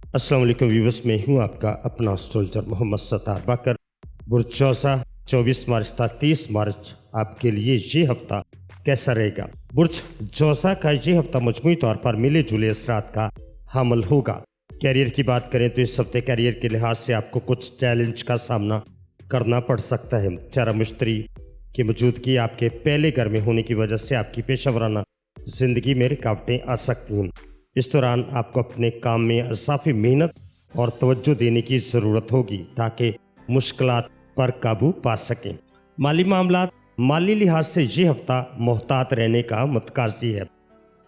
अस्सलाम वालेकुम व्यूवर्स, मैं हूं आपका अपना सोल्जर मोहम्मद सत्तार बाकर। बुर्ज चौसा 24 मार्च था 30 मार्च आपके लिए ये हफ्ता कैसा रहेगा। बुर्ज चौसा का ये हफ्ता मजमूई तौर पर मिले जुले असरात का हामिल होगा। कैरियर की बात करें तो इस हफ्ते कैरियर के लिहाज से आपको कुछ चैलेंज का सामना करना पड़ सकता है। चारा मुश्तरी की मौजूदगी आपके पहले घर में होने की वजह से आपकी पेशा वराना ज़िंदगी में रुकावटें आ सकती हैं। इस दौरान आपको अपने काम में इंसाफी मेहनत और तवज्जो देने की ज़रूरत होगी ताकि मुश्किलात पर काबू पा सकें। माली मामलात माली लिहाज से ये हफ्ता मोहतात रहने का मतकाजी है।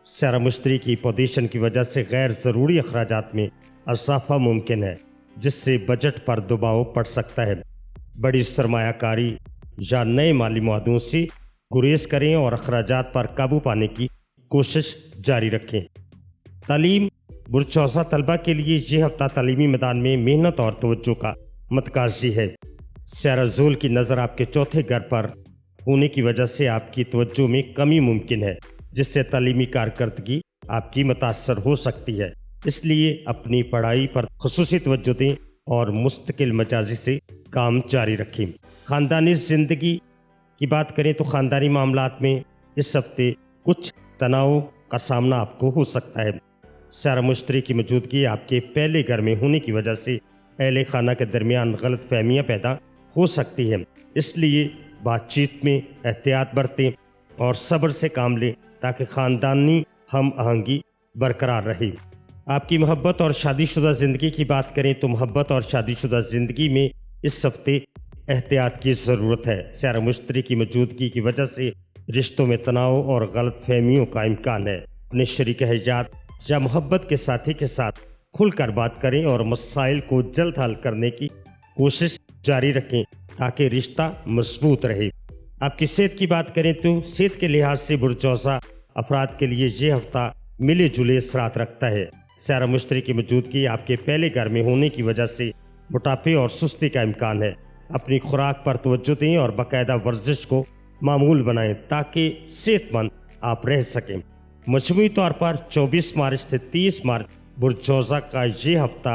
सारा मुश्तरी की पोजीशन की वजह से गैर ज़रूरी अखराजात में इजाफा मुमकिन है, जिससे बजट पर दबाव पड़ सकता है। बड़ी सरमायाकारी या नए माली मुआहदों से गुरेज करें और अखराजात पर काबू पाने की कोशिश जारी रखें। तालीम बुर्ज चौसा तलबा के लिए ये हफ्ता तालीमी मैदान में मेहनत और तवज्जो का मतकाजी है। सारा ज़ोल की नज़र आपके चौथे घर पर होने की वजह से आपकी तवज्जो में कमी मुमकिन है, जिससे तालीमी कारकर्दगी आपकी मुतासर हो सकती है। इसलिए अपनी पढ़ाई पर खुसूसी तवज्जो दें और मुस्तकिल मजाजी से काम जारी रखें। ख़ानदानी ज़िंदगी की बात करें तो ख़ानदानी मामलात में इस हफ्ते कुछ तनाव का सामना आपको हो सकता है। सारा मुश्तरी की मौजूदगी आपके पहले घर में होने की वजह से अहले खाना के दरमियान गलत फहमियाँ पैदा हो सकती हैं। इसलिए बातचीत में एहतियात बरतें और सब्र से काम लें ताकि ख़ानदानी हम आहंगी बरकरार रहे। आपकी मोहब्बत और शादीशुदा ज़िंदगी की बात करें तो मोहब्बत और शादीशुदा ज़िंदगी में इस हफ्ते एहतियात की ज़रूरत है। सारा मुश्तरी की मौजूदगी की वजह से रिश्तों में तनाव और गलत फहमियों का इम्कान है। अपने शरीक हयात या मोहब्बत के साथी के साथ खुलकर बात करें और मसाइल को जल्द हल करने की कोशिश जारी रखें ताकि रिश्ता मजबूत रहे। आपकी सेहत की बात करें तो सेहत के लिहाज से बुर्ज चौसा अफराद के लिए ये हफ्ता मिले जुले असरात रखता है। सारा मुश्तरी की मौजूदगी आपके पहले घर में होने की वजह से मोटापे और सुस्ती का इम्कान है। अपनी खुराक पर तवज्जो दें और बाकायदा वर्जिश को मामूल बनाएं ताकि सेहतमंद आप रह सकें। मजमूई तौर पर 24 मार्च से 30 मार्च बुर्ज चौसा का ये हफ्ता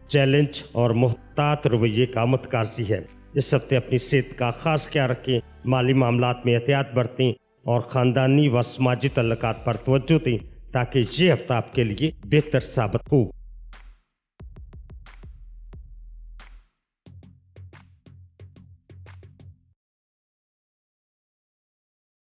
चैलेंज और मुहतात रवैये का मतकाजी है। इस हफ्ते अपनी सेहत का खास ख्याल रखें, माली मामलात में एहतियात बरतें और ख़ानदानी व समाजी तल्लुकात पर तवज्जो दें ताकि ये हफ्ता आपके लिए बेहतर साबित हो।